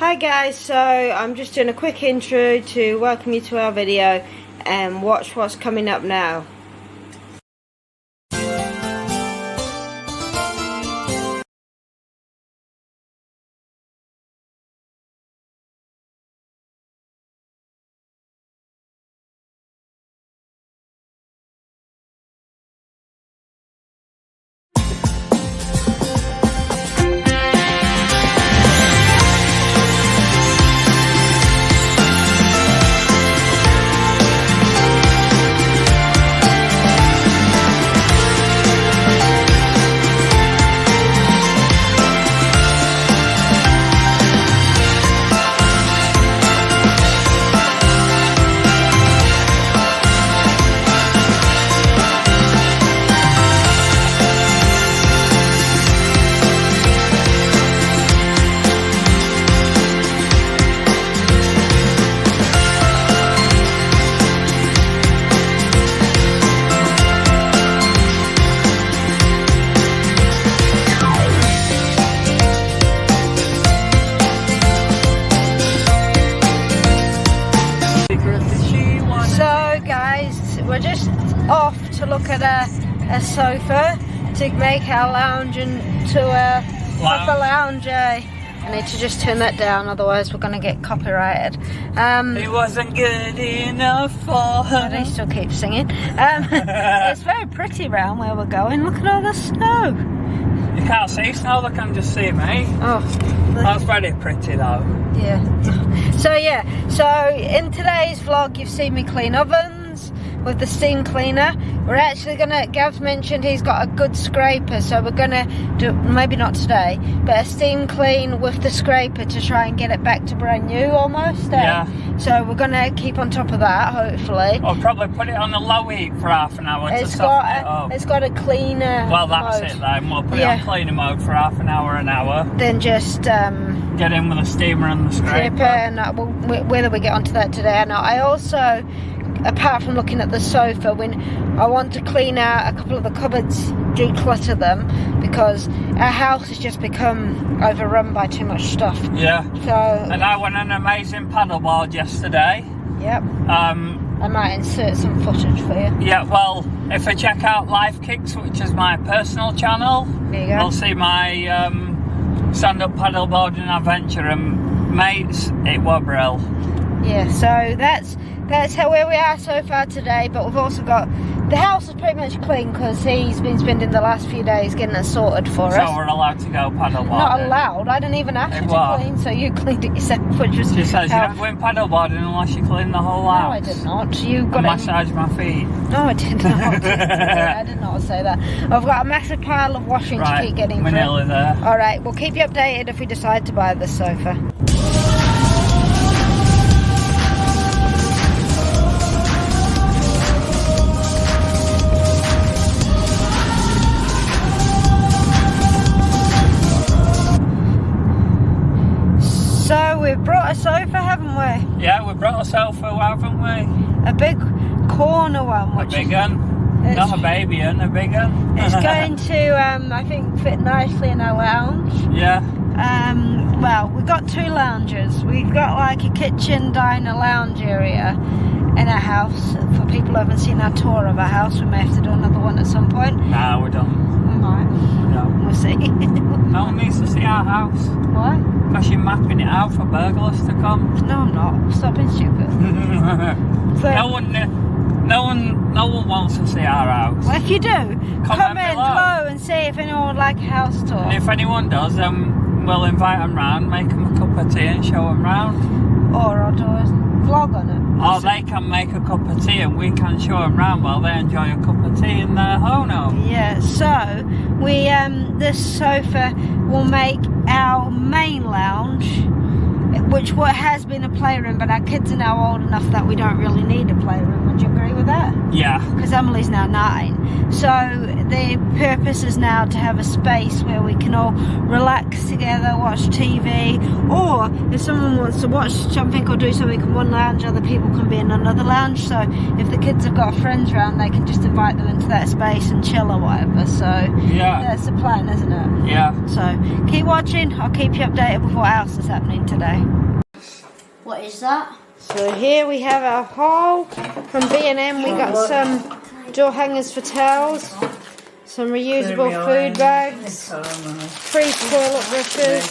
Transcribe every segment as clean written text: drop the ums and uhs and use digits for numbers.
Hi guys, so I'm just doing a quick intro to welcome you to our video and watch what's coming up now. We're just off to look at a sofa to make our lounge into a proper lounge. I need to just turn that down, otherwise we're going to get copyrighted. It wasn't good enough for her. But he still keeps singing. It's very pretty round where we're going. Look at all the snow. You can't see snow, they can just see me. Oh, that's very pretty though. Yeah. So in today's vlog you've seen me clean ovens with the steam cleaner. We're actually gonna, Gav's mentioned he's got a good scraper, so we're gonna do, maybe not today, but a steam clean with the scraper to try and get it back to brand new almost. Yeah. So we're gonna keep on top of that, hopefully. I'll probably put it on the low heat for half an hour to soften it up. It's got a cleaner Well, that's mode. it then. We'll put it on cleaner mode for half an hour. Then just get in with the steamer and the scraper. And whether we get onto that today or not. I also, apart from looking at the sofa, when I want to clean out a couple of the cupboards, declutter them, because our house has just become overrun by too much stuff. Yeah. So. And I won an amazing paddleboard yesterday. Yep. I might insert some footage for you. Yeah, well, if I check out Life Kicks, which is my personal channel, there you go. I'll see my stand-up paddleboarding adventure, and mates, it was brill. Yeah, so that's how where we are so far today, but we've also got, the house is pretty much clean because he's been spending the last few days getting it sorted for us. So we're allowed to go paddleboarding? Not allowed, I didn't even ask you to clean, so you cleaned it yourself, which was... She says you don't go in paddleboarding unless you clean the whole house. No, I did not. You got massage my feet. No, I did not. I did not say that. I've got a massive pile of washing to keep getting through. We're nearly there. Alright, we'll keep you updated if we decide to buy this sofa. So we've brought a sofa, haven't we? Yeah, we brought a sofa, haven't we? A big corner one. A big one. Not a baby one, a big one. It's going to, I think, fit nicely in our lounge. Yeah. Well, we've got two lounges. We've got like a kitchen, diner, lounge area in our house. For people who haven't seen our tour of our house, we may have to do another one at some point. No, we don't. We might. No. We'll see. No one needs to see our house. Why? Because you're mapping it out for burglars to come. No, I'm not. Stop being stupid. No one wants to see our house. Well, if you do, comment below and see if anyone would like a house tour. And if anyone does, then we'll invite them round, make them a cup of tea and show them round. Or I'll do a vlog on it. Or they can make a cup of tea and we can show them round while they enjoy a cup of tea in their home. Yeah, so we this sofa will make our main lounge. which what has been a playroom, but our kids are now old enough that we don't really need a playroom. Would you agree with that? Yeah. Because Emily's now 9. So the purpose is now to have a space where we can all relax together, watch TV, or if someone wants to watch something or do something in one lounge, other people can be in another lounge. So if the kids have got friends around, they can just invite them into that space and chill or whatever. So Yeah. that's the plan, isn't it? Yeah. So keep watching. I'll keep you updated with what else is happening today. What is that? So here we have our haul from B&M. We got some door hangers for towels, some reusable food bags, 3 toilet brushes,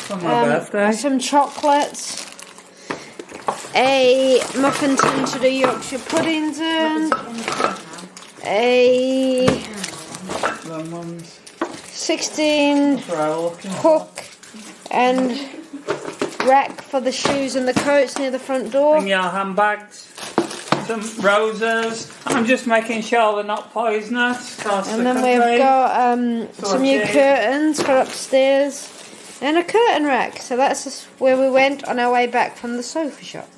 For my birthday. some chocolates, a muffin tin to do Yorkshire puddings in, a Lemons. 16 hook and rack for the shoes and the coats near the front door. And your handbags. Some roses. I'm just making sure they're not poisonous. And then we've got some new curtains for upstairs and a curtain rack. So that's just where we went on our way back from the sofa shop.